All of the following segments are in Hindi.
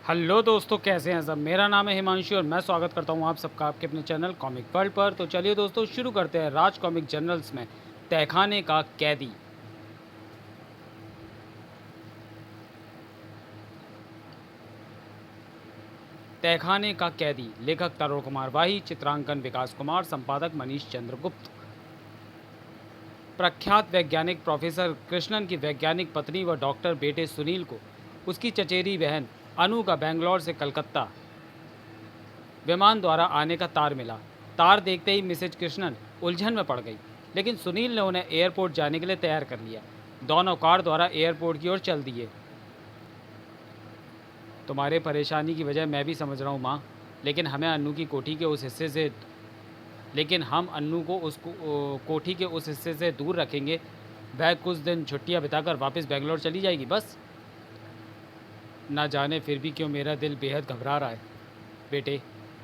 हेलो दोस्तों, कैसे हैं सब। मेरा नाम है हिमांशु और मैं स्वागत करता हूं आप सबका आपके अपने चैनल कॉमिक वर्ल्ड पर। तो चलिए दोस्तों, शुरू करते हैं राज कॉमिक जर्नल्स में तहखाने का कैदी। तहखाने का कैदी, लेखक तरुण कुमार वाही, चित्रांकन विकास कुमार, संपादक मनीष चंद्र गुप्त। प्रख्यात वैज्ञानिक प्रोफेसर कृष्णन की वैज्ञानिक पत्नी व डॉक्टर बेटे सुनील को उसकी चचेरी बहन अनु का बेंगलोर से कलकत्ता विमान द्वारा आने का तार मिला। तार देखते ही मिसेज कृष्णन उलझन में पड़ गई, लेकिन सुनील ने उन्हें एयरपोर्ट जाने के लिए तैयार कर लिया। दोनों कार द्वारा एयरपोर्ट की ओर चल दिए। तुम्हारे परेशानी की वजह मैं भी समझ रहा हूँ माँ, लेकिन हमें अन्नू की कोठी के उस हिस्से से लेकिन हम अन्नू को कोठी के उस हिस्से से दूर रखेंगे। वह कुछ दिन छुट्टियाँ बिताकर वापस बेंगलोर चली जाएगी बस। ना जाने फिर भी क्यों मेरा दिल बेहद घबरा रहा है। बेटे,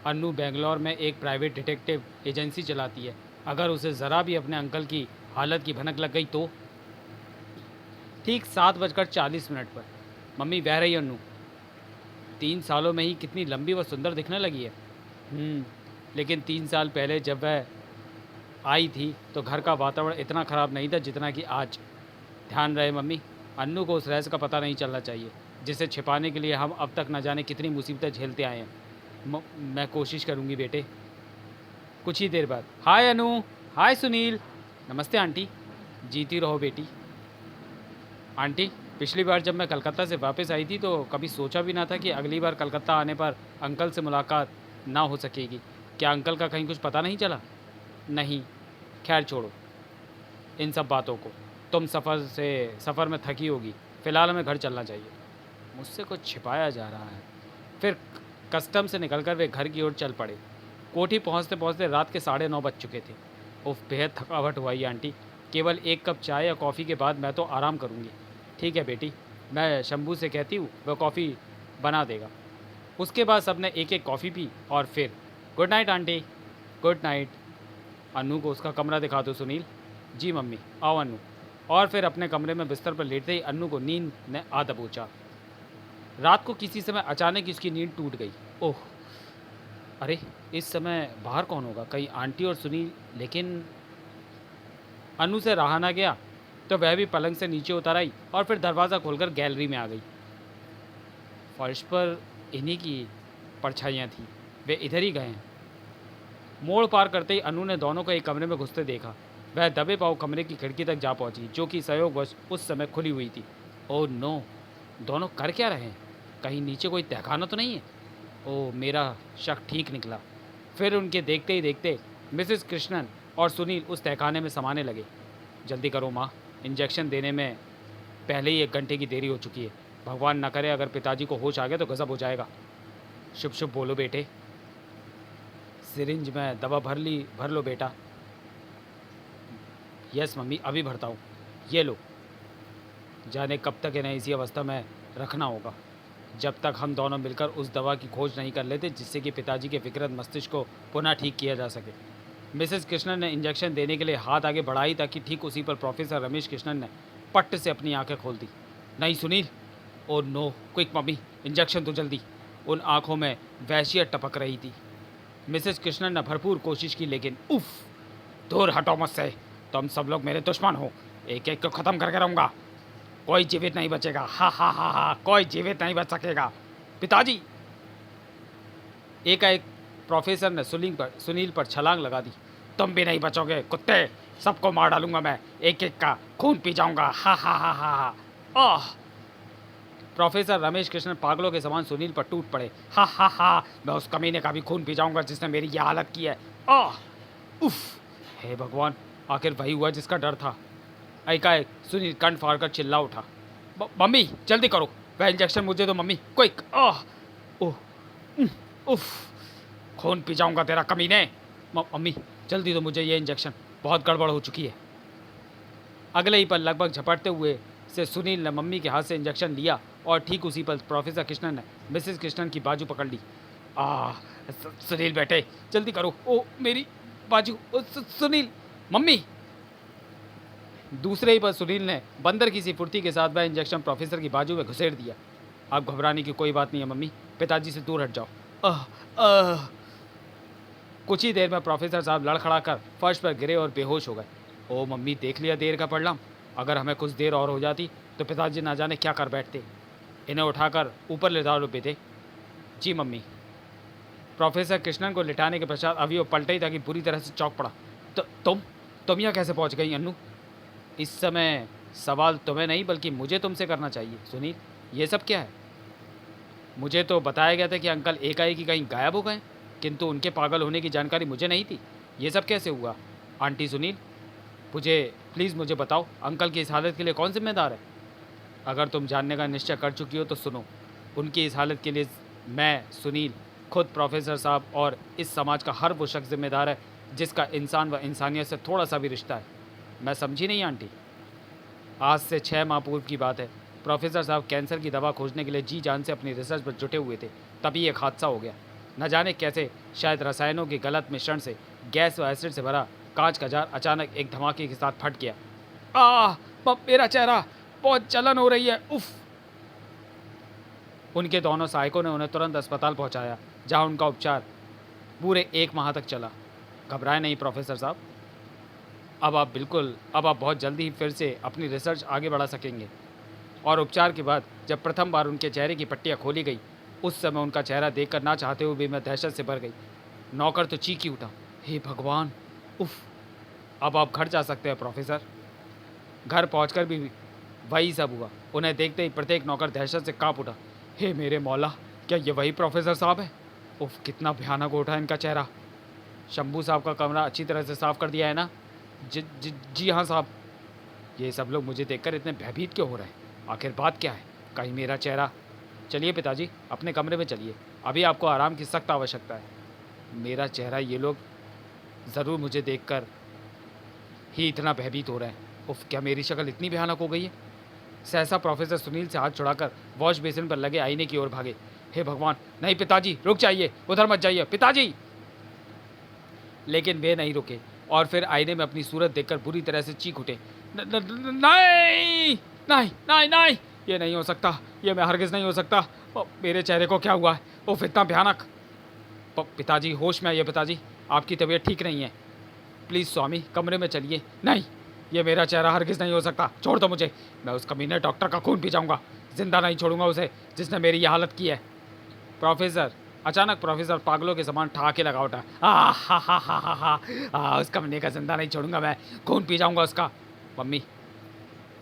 अन्नू बेंगलोर में एक प्राइवेट डिटेक्टिव एजेंसी चलाती है। अगर उसे ज़रा भी अपने अंकल की हालत की भनक लग गई तो। ठीक 7:40 पर मम्मी बह रही अन्नू 3 सालों में ही कितनी लंबी व सुंदर दिखने लगी है। लेकिन 3 साल पहले जब वह आई थी तो घर का वातावरण इतना ख़राब नहीं था जितना कि आज। ध्यान रहे मम्मी, अन्नू को उस रहस्य का पता नहीं चलना चाहिए जिसे छिपाने के लिए हम अब तक न जाने कितनी मुसीबतें झेलते आए हैं। मैं कोशिश करूँगी बेटे। कुछ ही देर बाद, हाय अनु, हाय सुनील। नमस्ते आंटी। जीती रहो बेटी। आंटी, पिछली बार जब मैं कलकत्ता से वापस आई थी तो कभी सोचा भी ना था कि अगली बार कलकत्ता आने पर अंकल से मुलाकात ना हो सकेगी। क्या अंकल का कहीं कुछ पता नहीं चला? नहीं, खैर छोड़ो इन सब बातों को। तुम सफ़र में थकी होगी। फ़िलहाल हमें घर चलना चाहिए। मुझसे कुछ छिपाया जा रहा है। फिर कस्टम से निकलकर वे घर की ओर चल पड़े। कोठी पहुंचते पहुंचते रात के 9:30 बज चुके थे। उफ, बेहद थकावट हुआ ही आंटी। केवल एक कप चाय या कॉफ़ी के बाद मैं तो आराम करूंगी। ठीक है बेटी, मैं शंभू से कहती हूँ, वह कॉफ़ी बना देगा। उसके बाद सबने एक एक कॉफ़ी पी और फिर good night aunty. Good night. Anu को उसका कमरा दिखा दो सुनील। जी मम्मी। आओ अनु। और फिर अपने कमरे में बिस्तर पर लेटते ही अनु को नींद ने आ दबोचा। रात को किसी समय अचानक उसकी नींद टूट गई। ओह, अरे इस समय बाहर कौन होगा? कहीं आंटी और सुनील? लेकिन अनु से रहा ना गया तो वह भी पलंग से नीचे उतर आई और फिर दरवाज़ा खोलकर गैलरी में आ गई। फर्श पर इन्हीं की परछाइयाँ थीं। वे इधर ही गए हैं। मोड़ पार करते ही अनु ने दोनों को एक कमरे में घुसते देखा। वह दबे पाँव कमरे की खिड़की तक जा पहुंची, जो कि संयोगवश उस समय खुली हुई थी। ओह नो, दोनों कर क्या रहे हैं? कहीं नीचे कोई तहखाना तो नहीं है? ओह, मेरा शक ठीक निकला। फिर उनके देखते ही देखते मिसेस कृष्णन और सुनील उस तहखाने में समाने लगे। जल्दी करो माँ, इंजेक्शन देने में पहले ही 1 घंटे की देरी हो चुकी है। भगवान न करे अगर पिताजी को होश आ गया तो गज़ब हो जाएगा। शुभ शुभ बोलो बेटे। सिरिंज में दवा भर लो बेटा। यस मम्मी, अभी भरता हूँ। ये लो। जाने कब तक इन्हें इसी अवस्था में रखना होगा, जब तक हम दोनों मिलकर उस दवा की खोज नहीं कर लेते जिससे कि पिताजी के विकृत मस्तिष्क को पुनः ठीक किया जा सके। मिसेस कृष्णन ने इंजेक्शन देने के लिए हाथ आगे बढ़ाई ताकि ठीक उसी पर प्रोफेसर रमेश कृष्णन ने पट्ट से अपनी आंखें खोल दी। नहीं Sunil. Oh no, quick mummy, injection तो जल्दी। उन आंखों में वहशियत टपक रही थी। मिसेस कृष्णन ने भरपूर कोशिश की, लेकिन उफ, दूर हटो मुझसे। तुम सब लोग मेरे दुश्मन हो। एक एक को ख़त्म करके रहूँगा। कोई जीवित नहीं बचेगा। हा हा हा हा, कोई जीवित नहीं बच सकेगा। पिताजी! एकाएक प्रोफेसर ने सुनील पर छलांग लगा दी। तुम भी नहीं बचोगे कुत्ते, सबको मार डालूंगा मैं, एक एक का खून पी जाऊंगा। हा हा हा हा हा। आह! प्रोफेसर रमेश कृष्णन पागलों के समान सुनील पर टूट पड़े। हा हा हा, मैं उस कमीने का भी खून पी जाऊंगा जिसने मेरी यह हालत की है। आह! उफ! हे भगवान, आखिर वही हुआ जिसका डर था। एकाएक सुनील कंठ फाड़कर चिल्ला उठा। मम्मी जल्दी करो, वह इंजेक्शन मुझे दो मम्मी, क्विक। आह! ओह! उफ! खून पी जाऊंगा तेरा कमीने। मम्मी जल्दी दो मुझे ये इंजेक्शन, बहुत गड़बड़ हो चुकी है। अगले ही पल लगभग झपटते हुए से सुनील ने मम्मी के हाथ से इंजेक्शन लिया और ठीक उसी पल प्रोफेसर कृष्णन ने मिसेस कृष्णन की बाजू पकड़ ली। सुनील बेटे जल्दी करो। ओ मेरी बाजू। सुनील! मम्मी! दूसरे ही पर सुनील ने बंदर की सी फुर्ती के साथ वह इंजेक्शन प्रोफेसर की बाजू में घुसेड़ दिया। अब घबराने की कोई बात नहीं है मम्मी, पिताजी से दूर हट जाओ। आह आह। कुछ ही देर में प्रोफेसर साहब लड़खड़ा कर फर्श पर गिरे और बेहोश हो गए। ओ मम्मी, देख लिया देर का परिणाम। अगर हमें कुछ देर और हो जाती तो पिताजी ना जाने क्या कर बैठते। इन्हें उठाकर ऊपर ले जाओ बेटे। जी मम्मी। प्रोफेसर कृष्णन को लिटाने के पश्चात अभी वो पलटा ही था कि बुरी तरह से चौंक पड़ा। तो तुम यहाँ कैसे पहुँच गई अन्नू? इस समय सवाल तुम्हें नहीं बल्कि मुझे तुमसे करना चाहिए। सुनील, ये सब क्या है? मुझे तो बताया गया था कि अंकल एकाएक ही कहीं गायब हो गए, किंतु उनके पागल होने की जानकारी मुझे नहीं थी। ये सब कैसे हुआ? आंटी सुनील, प्लीज़ मुझे बताओ, अंकल की इस हालत के लिए कौन जिम्मेदार है? अगर तुम जानने का निश्चय कर चुकी हो तो सुनो। उनकी इस हालत के लिए मैं, सुनील, खुद प्रोफेसर साहब और इस समाज का हर वो शख्स जिम्मेदार है जिसका इंसान व इंसानियत से थोड़ा सा भी रिश्ता है। मैं समझी नहीं आंटी। आज से 6 माह पूर्व की बात है। प्रोफेसर साहब कैंसर की दवा खोजने के लिए जी जान से अपनी रिसर्च पर जुटे हुए थे, तभी एक हादसा हो गया। न जाने कैसे, शायद रसायनों के गलत मिश्रण से गैस व एसिड से भरा कांच का जार अचानक एक धमाके के साथ फट गया। मेरा चेहरा, बहुत जलन हो रही है, उफ। उनके दोनों सहायकों ने उन्हें तुरंत अस्पताल पहुंचाया, जहां उनका उपचार पूरे 1 माह तक चला। घबराए नहीं प्रोफेसर साहब, अब आप बहुत जल्दी ही फिर से अपनी रिसर्च आगे बढ़ा सकेंगे। और उपचार के बाद जब प्रथम बार उनके चेहरे की पट्टियाँ खोली गई, उस समय उनका चेहरा देखकर ना चाहते हुए भी मैं दहशत से भर गई। नौकर तो चीख ही उठा, हे भगवान, उफ। अब आप घर जा सकते हैं प्रोफेसर। घर पहुंचकर भी वही सब हुआ। उन्हें देखते ही प्रत्येक नौकर दहशत से काँप उठा। हे मेरे मौला, क्या ये वही प्रोफेसर साहब है? उफ, कितना भयानक उठा इनका चेहरा। शंभू साहब का कमरा अच्छी तरह से साफ़ कर दिया है ना? जी हाँ साहब। ये सब लोग मुझे देखकर इतने भयभीत क्यों हो रहे हैं? आखिर बात क्या है? कहीं मेरा चेहरा। चलिए पिताजी, अपने कमरे में चलिए, अभी आपको आराम की सख्त आवश्यकता है। मेरा चेहरा, ये लोग ज़रूर मुझे देखकर ही इतना भयभीत हो रहे हैं। उफ, क्या मेरी शक्ल इतनी भयानक हो गई है? सहसा प्रोफेसर सुनील से हाथ छुड़ाकर वॉश बेसिन पर लगे आईने की ओर भागे। हे भगवान, नहीं पिताजी, रुक जाइए, उधर मत जाइए पिताजी। लेकिन वे नहीं रुके और फिर आईने में अपनी सूरत देखकर बुरी तरह से चीख उठे। नहीं नहीं नहीं नहीं, ये नहीं हो सकता, ये मैं हरगिज़ नहीं हो सकता। मेरे चेहरे को क्या हुआ है? उफ, इतना भयानक। पिताजी, होश में आइए पिताजी, आपकी तबीयत ठीक नहीं है। प्लीज़ स्वामी, कमरे में चलिए। नहीं, ये मेरा चेहरा हरगिज़ नहीं हो सकता, छोड़ दो मुझे। मैं उस कमीने डॉक्टर का खून पी जाऊँगा, जिंदा नहीं छोड़ूंगा उसे जिसने मेरी ये हालत की है। अचानक प्रोफेसर पागलों के समान ठहाके लगा उठा। उस कमीने का जिंदा नहीं छोड़ूंगा, मैं खून पी जाऊँगा उसका। मम्मी,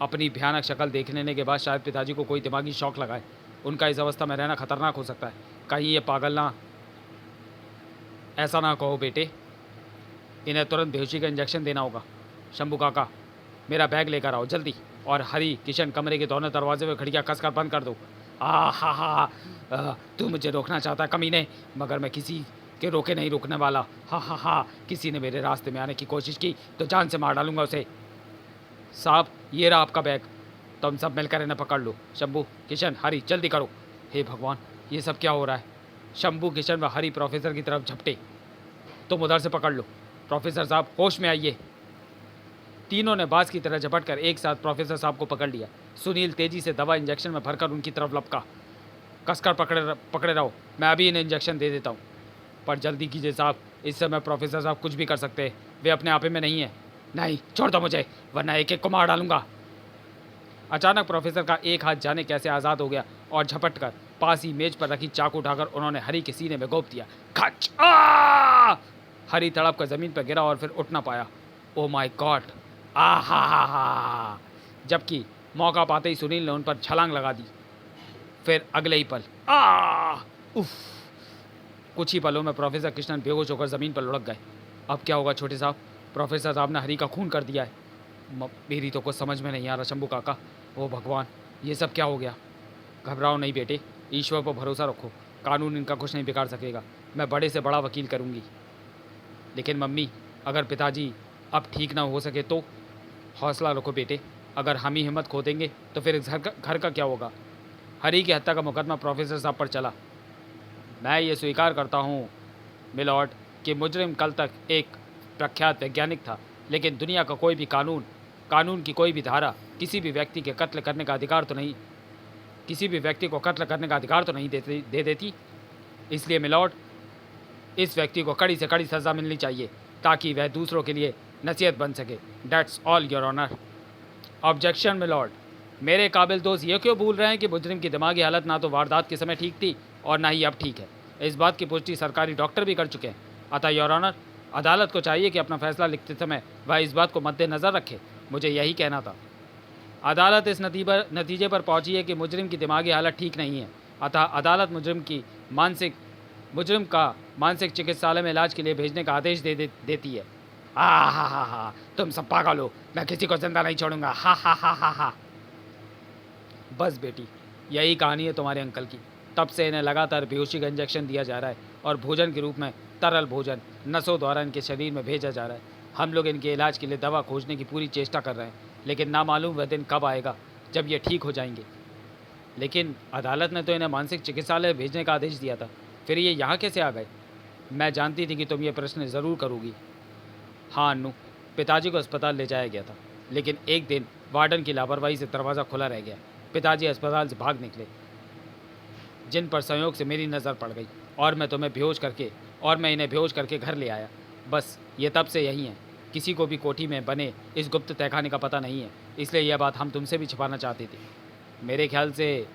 अपनी भयानक शक्ल देख लेने के बाद शायद पिताजी को कोई दिमागी शौक लगाए। उनका इस अवस्था में रहना खतरनाक हो सकता है। कहीं ये पागल ना। ऐसा ना कहो बेटे, इन्हें तुरंत बेहोशी का इंजेक्शन देना होगा। शंभू काका, मेरा बैग लेकर आओ जल्दी। और हरी, किशन, कमरे के दोनों दरवाजे में खिड़कियाँ कसकर बंद कर दो। तू मुझे रोकना चाहता है कमीने, मगर मैं किसी के रोके नहीं रोकने वाला। किसी ने मेरे रास्ते में आने की कोशिश की तो जान से मार डालूंगा उसे। साहब, ये रहा आपका बैग, तुम सब मिलकर इन्हें पकड़ लो। शंभू, किशन, हरी, जल्दी करो। हे भगवान, ये सब क्या हो रहा है? शंभू, किशन व हरी प्रोफेसर की तरफ झपटे। तुम उधर से पकड़ लो। प्रोफेसर साहब, होश में आइए। तीनों ने बाज की तरह झपट कर एक साथ प्रोफेसर साहब को पकड़ लिया। सुनील तेजी से दवा इंजेक्शन में भरकर उनकी तरफ लपका। कसकर पकड़े रहो, मैं अभी इन्हें इंजेक्शन दे देता हूँ। पर जल्दी कीजिए साहब, इस समय प्रोफेसर साहब कुछ भी कर सकते हैं, वे अपने आपे में नहीं है। नहीं, छोड़ दो मुझे, वरना एक एक को मार डालूंगा। अचानक प्रोफेसर का एक हाथ जाने कैसे आज़ाद हो गया और झपट कर पास ही मेज पर रखी चाकू उठाकर उन्होंने हरी के सीने में गोप दिया। खच! हरी तड़प कर ज़मीन पर गिरा और फिर उठ ना पाया। Oh my God! जबकि मौका पाते ही सुनील ने उन पर छलांग लगा दी। फिर अगले ही पल उफ! कुछ ही पलों में प्रोफेसर कृष्णन बेहोश होकर ज़मीन पर लुढ़क गए। अब क्या होगा छोटे साहब? प्रोफेसर साहब ने हरी का खून कर दिया है। मेरी तो कुछ समझ में नहीं आ रहा शंभू काका। ओ भगवान, ये सब क्या हो गया? घबराओ नहीं बेटे, ईश्वर पर भरोसा रखो, कानून इनका कुछ नहीं बिगाड़ सकेगा। मैं बड़े से बड़ा वकील करूँगी। लेकिन मम्मी, अगर पिताजी अब ठीक ना हो सके तो? हौसला रखो बेटे, अगर हम ही हिम्मत खो देंगे तो फिर इस घर का क्या होगा? हरी की हत्या का मुकदमा प्रोफेसर साहब पर चला। मैं ये स्वीकार करता हूँ मिलॉर्ड कि मुजरिम कल तक एक प्रख्यात वैज्ञानिक था, लेकिन दुनिया का कोई भी कानून की कोई भी धारा किसी भी व्यक्ति को कत्ल करने का अधिकार तो नहीं दे देती। इसलिए मिलॉर्ड, इस व्यक्ति को कड़ी से कड़ी सज़ा मिलनी चाहिए ताकि वह दूसरों के लिए नसीहत बन सके। That's all your honour. Objection milord, मेरे काबिल दोस्त ये क्यों भूल रहे हैं कि मुजरिम की दिमागी हालत ना तो वारदात के समय ठीक थी और ना ही अब ठीक है। इस बात की पुष्टि सरकारी डॉक्टर भी कर चुके हैं। अतः योर ऑनर, अदालत को चाहिए कि अपना फैसला लिखते समय वह इस बात को मद्देनज़र रखे। मुझे यही कहना था। अदालत इस नतीजे पर पहुंची है कि मुजरिम की दिमागी हालत ठीक नहीं है। अतः अदालत मुजरिम का मानसिक चिकित्सालय में इलाज के लिए भेजने का आदेश देती है। हा, तुम सब पागल हो, मैं किसी को जिंदा नहीं छोड़ूंगा। हा। बस बेटी, यही कहानी है तुम्हारे अंकल की। तब से इन्हें लगातार बेहोशी का इंजेक्शन दिया जा रहा है और भोजन के रूप में तरल भोजन नसों द्वारा इनके शरीर में भेजा जा रहा है। हम लोग इनके इलाज के लिए दवा खोजने की पूरी चेष्टा कर रहे हैं, लेकिन ना मालूम वह दिन कब आएगा जब ये ठीक हो जाएंगे। लेकिन अदालत ने तो इन्हें मानसिक चिकित्सालय भेजने का आदेश दिया था, फिर ये यहाँ कैसे आ गए? मैं जानती थी कि तुम ये प्रश्न ज़रूर करोगी। हाँ अन्नू, पिताजी को अस्पताल ले जाया गया था, लेकिन एक दिन वार्डन की लापरवाही से दरवाज़ा खुला रह गया। पिताजी अस्पताल से भाग निकले, जिन पर संयोग से मेरी नज़र पड़ गई और मैं इन्हें बेहोश करके घर ले आया। बस ये तब से यही हैं। किसी को भी कोठी में बने इस गुप्त तहखाने का पता नहीं है, इसलिए यह बात हम तुमसे भी छिपाना चाहते थे। मेरे ख्याल से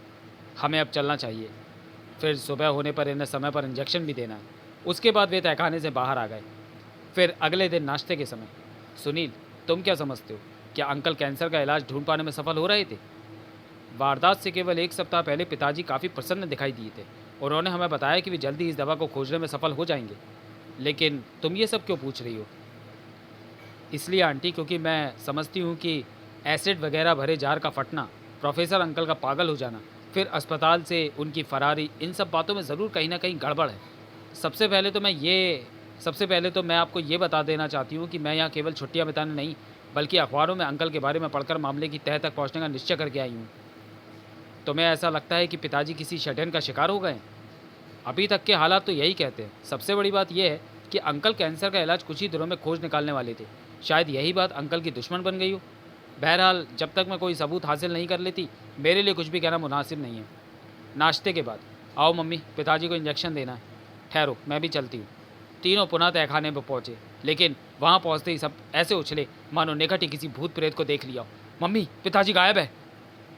हमें अब चलना चाहिए, फिर सुबह होने पर इन्हें समय पर इंजेक्शन भी देना है। उसके बाद वे तहखाने से बाहर आ गए। फिर अगले दिन नाश्ते के समय, सुनील, तुम क्या समझते हो, क्या अंकल कैंसर का इलाज ढूंढ पाने में सफल हो रहे थे? वारदात से केवल 1 सप्ताह पहले पिताजी काफ़ी प्रसन्न दिखाई दिए थे। उन्होंने हमें बताया कि वे जल्दी इस दवा को खोजने में सफल हो जाएंगे। लेकिन तुम ये सब क्यों पूछ रही हो? इसलिए आंटी, क्योंकि मैं समझती हूँ कि एसिड वगैरह भरे जार का फटना, प्रोफेसर अंकल का पागल हो जाना, फिर अस्पताल से उनकी फरारी, इन सब बातों में ज़रूर कहीं ना कहीं गड़बड़ है। सबसे पहले तो मैं आपको ये बता देना चाहती हूँ कि मैं यहाँ केवल छुट्टियाँ बिताने नहीं, बल्कि अखबारों में अंकल के बारे में पढ़कर मामले की तह तक पहुँचने का निश्चय करके आई हूँ। तुम्हें ऐसा लगता है कि पिताजी किसी षड्यंत्र का शिकार हो गए? अभी तक के हालात तो यही कहते हैं। सबसे बड़ी बात यह है कि अंकल कैंसर का इलाज कुछ ही दिनों में खोज निकालने वाले थे। शायद यही बात अंकल की दुश्मन बन गई हो। बहरहाल, जब तक मैं कोई सबूत हासिल नहीं कर लेती, मेरे लिए कुछ भी कहना मुनासिब नहीं है। नाश्ते के बाद, आओ मम्मी, पिताजी को इंजेक्शन देना है। ठहरो, मैं भी चलती हूँ। तीनों पुनः तहखाने पर पहुँचे, लेकिन वहाँ पहुँचते ही सब ऐसे उछले मानो निकट ही किसी भूत प्रेत को देख लिया हो। मम्मी, पिताजी गायब है।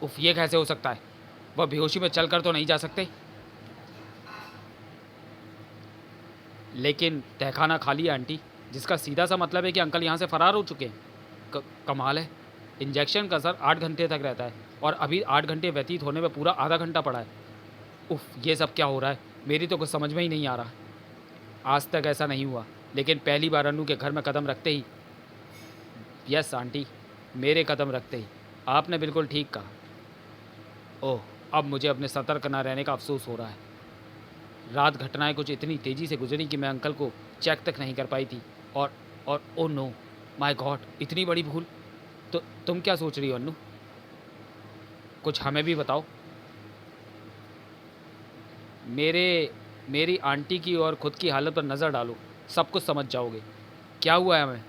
उफ, ये कैसे हो सकता है? वह बेहोशी में चल कर तो नहीं जा सकते? लेकिन तहखाना खाली है आंटी, जिसका सीधा सा मतलब है कि अंकल यहाँ से फ़रार हो चुके हैं। कमाल है। इंजेक्शन का असर 8 घंटे तक रहता है और अभी 8 घंटे व्यतीत होने में पूरा आधा घंटा पड़ा है। उफ, ये सब क्या हो रहा है? मेरी तो कुछ समझ में ही नहीं आ रहा। आज तक ऐसा नहीं हुआ, लेकिन पहली बार अन्नू के घर में कदम रखते ही, यस आंटी, मेरे कदम रखते ही, आपने बिल्कुल ठीक कहा। ओह, अब मुझे अपने सतर्क न रहने का अफसोस हो रहा है। रात घटनाएं कुछ इतनी तेज़ी से गुजरी कि मैं अंकल को चेक तक नहीं कर पाई थी। और ओ नो, माय गॉड, इतनी बड़ी भूल। तो तुम क्या सोच रही हो अन्नू? कुछ हमें भी बताओ। मेरी आंटी की और ख़ुद की हालत पर नज़र डालो, सब कुछ समझ जाओगे। क्या हुआ है हमें?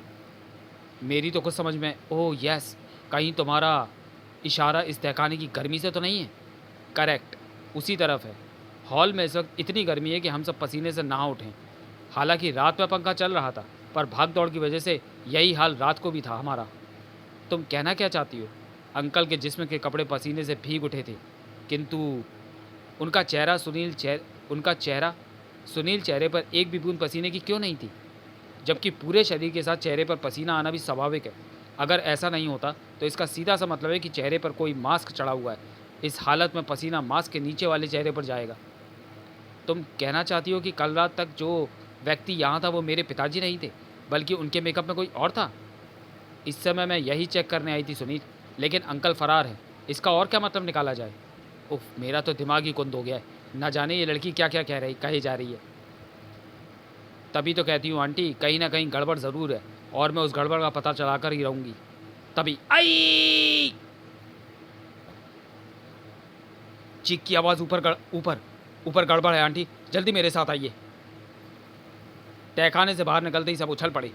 मेरी तो कुछ समझ में, ओह यस, कहीं तुम्हारा इशारा इस तहखाने की गर्मी से तो नहीं है? करेक्ट, उसी तरफ है। हॉल में इस वक्त इतनी गर्मी है कि हम सब पसीने से नहा उठें। हालांकि रात में पंखा चल रहा था, पर भाग दौड़ की वजह से यही हाल रात को भी था हमारा। तुम कहना क्या चाहती हो? अंकल के जिस्म के कपड़े पसीने से भीग उठे थे, किंतु उनका चेहरा सुनील चेहरे पर एक भी बूंद पसीने की क्यों नहीं थी, जबकि पूरे शरीर के साथ चेहरे पर पसीना आना भी स्वाभाविक है। अगर ऐसा नहीं होता तो इसका सीधा सा मतलब है कि चेहरे पर कोई मास्क चढ़ा हुआ है। इस हालत में पसीना मास्क के नीचे वाले चेहरे पर जाएगा। तुम कहना चाहती हो कि कल रात तक जो व्यक्ति यहाँ था वो मेरे पिताजी नहीं थे, बल्कि उनके मेकअप में कोई और था? इस समय मैं यही चेक करने आई थी सुनील, लेकिन अंकल फ़रार है। इसका और क्या मतलब निकाला जाए? उफ, मेरा तो दिमाग ही कुंद हो गया है। ना जाने ये लड़की क्या क्या कही जा रही है। तभी तो कहती हूँ आंटी, कहीं ना कहीं गड़बड़ ज़रूर है और मैं उस गड़बड़ का पता चला कर ही रहूँगी। तभी आई चीख की आवाज़, ऊपर गड़बड़ है आंटी, जल्दी मेरे साथ आइए। तहखाने से बाहर निकलते ही सब उछल पड़े।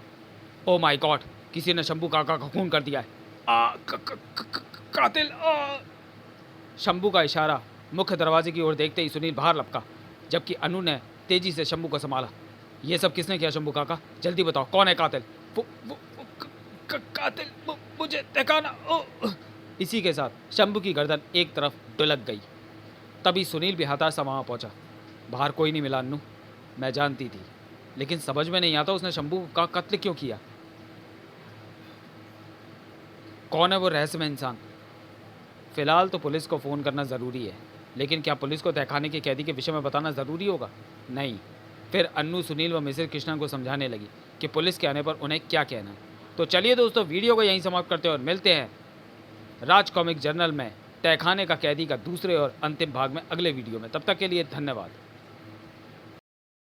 ओ माय गॉड, किसी ने शंभू काका का खून कर दिया है। कातिल! शंभू का इशारा मुख्य दरवाजे की ओर देखते ही सुनील बाहर लपका, जबकि अनु ने तेजी से शंभू को संभाला। ये सब किसने किया शंभू काका? जल्दी बताओ, कौन है कातिल? वो कातिल मुझे ठिकाना। इसी के साथ शंभू की गर्दन एक तरफ डुलक गई। तभी सुनील भी हताश सा वहाँ पहुँचा। बाहर कोई नहीं मिला अन्नू। मैं जानती थी, लेकिन समझ में नहीं आता उसने शंभू का कत्ल क्यों किया। कौन है वो रहस्यमय इंसान? फिलहाल तो पुलिस को फ़ोन करना ज़रूरी है, लेकिन क्या पुलिस को तहखाने के कैदी के विषय में बताना ज़रूरी होगा? नहीं। फिर अन्नू सुनील व मिसिर कृष्णा को समझाने लगी कि पुलिस के आने पर उन्हें क्या कहना है। तो चलिए दोस्तों, वीडियो को यहीं समाप्त करते हैं और मिलते हैं राज कॉमिक जर्नल में तहखाने का कैदी का दूसरे और अंतिम भाग में अगले वीडियो में। तब तक के लिए धन्यवाद।